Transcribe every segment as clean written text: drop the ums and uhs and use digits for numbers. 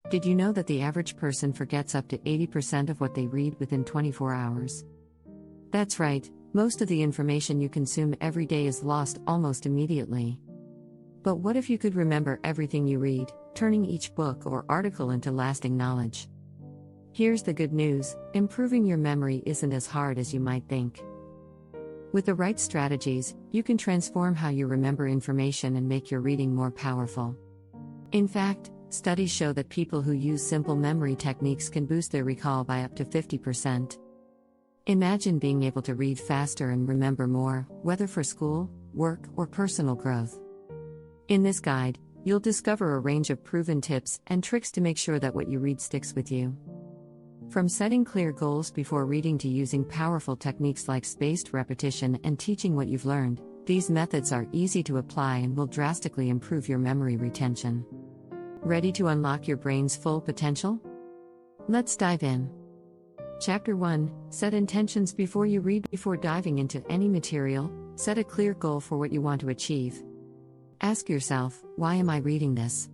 Did you know that the average person forgets up to 80% of what they read within 24 hours? That's right, most of the information you consume every day is lost almost immediately. But what if you could remember everything you read, turning each book or article into lasting knowledge? Here's the good news: improving your memory isn't as hard as you might think. With the right strategies, you can transform how you remember information and make your reading more powerful. In fact, studies show that people who use simple memory techniques can boost their recall by up to 50%. Imagine being able to read faster and remember more, whether for school, work, or personal growth. In this guide, you'll discover a range of proven tips and tricks to make sure that what you read sticks with you. From setting clear goals before reading to using powerful techniques like spaced repetition and teaching what you've learned, these methods are easy to apply and will drastically improve your memory retention. Ready to unlock your brain's full potential? Let's dive in. Chapter 1: Set intentions before you read. Before diving into any material, set a clear goal for what you want to achieve. Ask yourself, why am I reading this?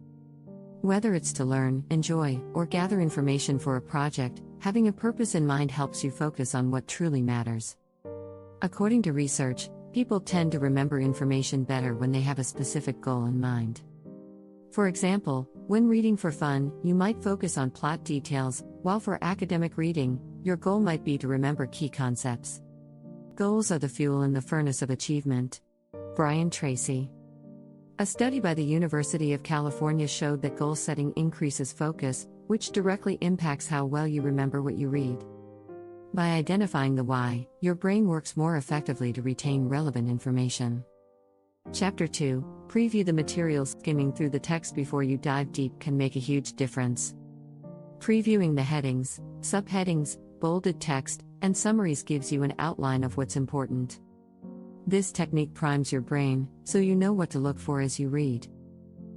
Whether it's to learn, enjoy, or gather information for a project, having a purpose in mind helps you focus on what truly matters. According to research, people tend to remember information better when they have a specific goal in mind. For example, when reading for fun, you might focus on plot details, while for academic reading, your goal might be to remember key concepts. Goals are the fuel in the furnace of achievement. Brian Tracy. A study by the University of California showed that goal setting increases focus, which directly impacts how well you remember what you read. By identifying the why, your brain works more effectively to retain relevant information. Chapter 2: Preview the material. Skimming through the text before you dive deep can make a huge difference. Previewing the headings, subheadings, bolded text, and summaries gives you an outline of what's important. This technique primes your brain, so you know what to look for as you read.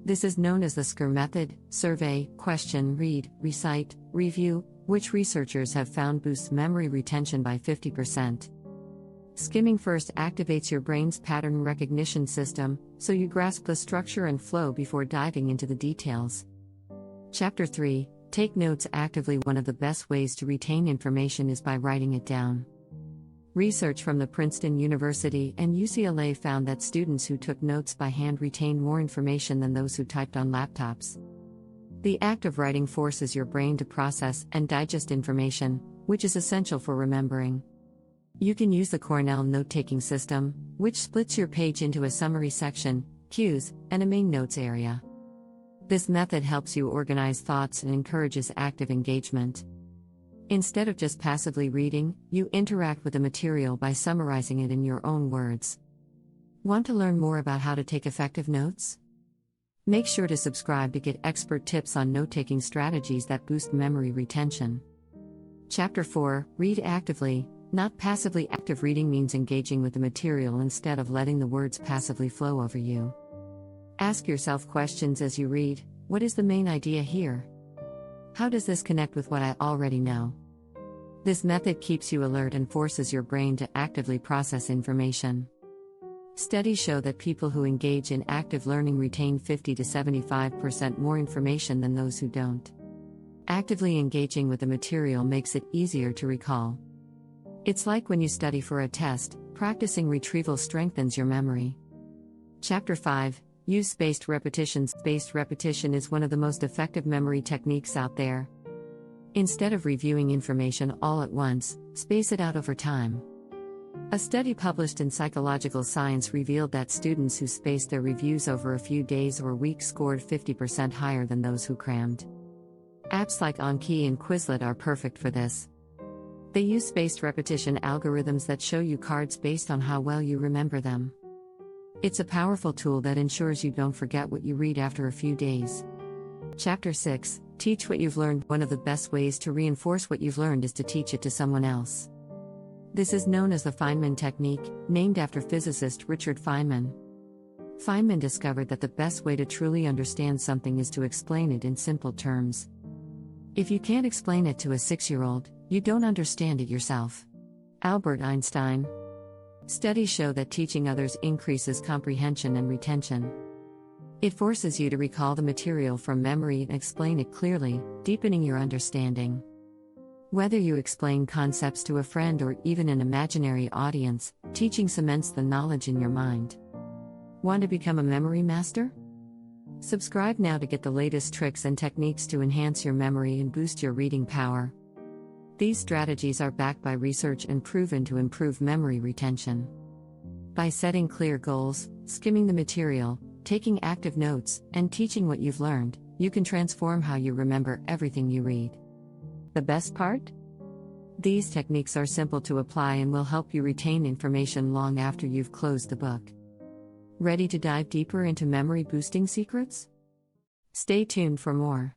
This is known as the SCR method: survey, question, read, recite, review, which researchers have found boosts memory retention by 50%. Skimming first activates your brain's pattern recognition system, so you grasp the structure and flow before diving into the details. Chapter 3: Take notes actively. One of the best ways to retain information is by writing it down. Research from the Princeton University and UCLA found that students who took notes by hand retained more information than those who typed on laptops. The act of writing forces your brain to process and digest information, which is essential for remembering. You can use the Cornell note-taking system, which splits your page into a summary section, cues, and a main notes area. This method helps you organize thoughts and encourages active engagement. Instead of just passively reading, you interact with the material by summarizing it in your own words. Want to learn more about how to take effective notes? Make sure to subscribe to get expert tips on note-taking strategies that boost memory retention. Chapter 4: Read actively, not passively. Active reading means engaging with the material instead of letting the words passively flow over you. Ask yourself questions as you read: what is the main idea here? How does this connect with what I already know? This method keeps you alert and forces your brain to actively process information. Studies show that people who engage in active learning retain 50 to 75% more information than those who don't. Actively engaging with the material makes it easier to recall. It's like when you study for a test, practicing retrieval strengthens your memory. Chapter 5: Use spaced repetition. Spaced repetition is one of the most effective memory techniques out there. Instead of reviewing information all at once, space it out over time. A study published in Psychological Science revealed that students who spaced their reviews over a few days or weeks scored 50% higher than those who crammed. Apps like Anki and Quizlet are perfect for this. They use spaced repetition algorithms that show you cards based on how well you remember them. It's a powerful tool that ensures you don't forget what you read after a few days. Chapter 6: Teach what you've learned. One of the best ways to reinforce what you've learned is to teach it to someone else. This is known as the Feynman technique, named after physicist Richard Feynman. Feynman discovered that the best way to truly understand something is to explain it in simple terms. If you can't explain it to a 6-year-old, you don't understand it yourself. Albert Einstein. Studies show that teaching others increases comprehension and retention. It forces you to recall the material from memory and explain it clearly, deepening your understanding. Whether you explain concepts to a friend or even an imaginary audience, teaching cements the knowledge in your mind. Want to become a memory master? Subscribe now to get the latest tricks and techniques to enhance your memory and boost your reading power. These strategies are backed by research and proven to improve memory retention. By setting clear goals, skimming the material, taking active notes, and teaching what you've learned, you can transform how you remember everything you read. The best part? These techniques are simple to apply and will help you retain information long after you've closed the book. Ready to dive deeper into memory boosting secrets? Stay tuned for more.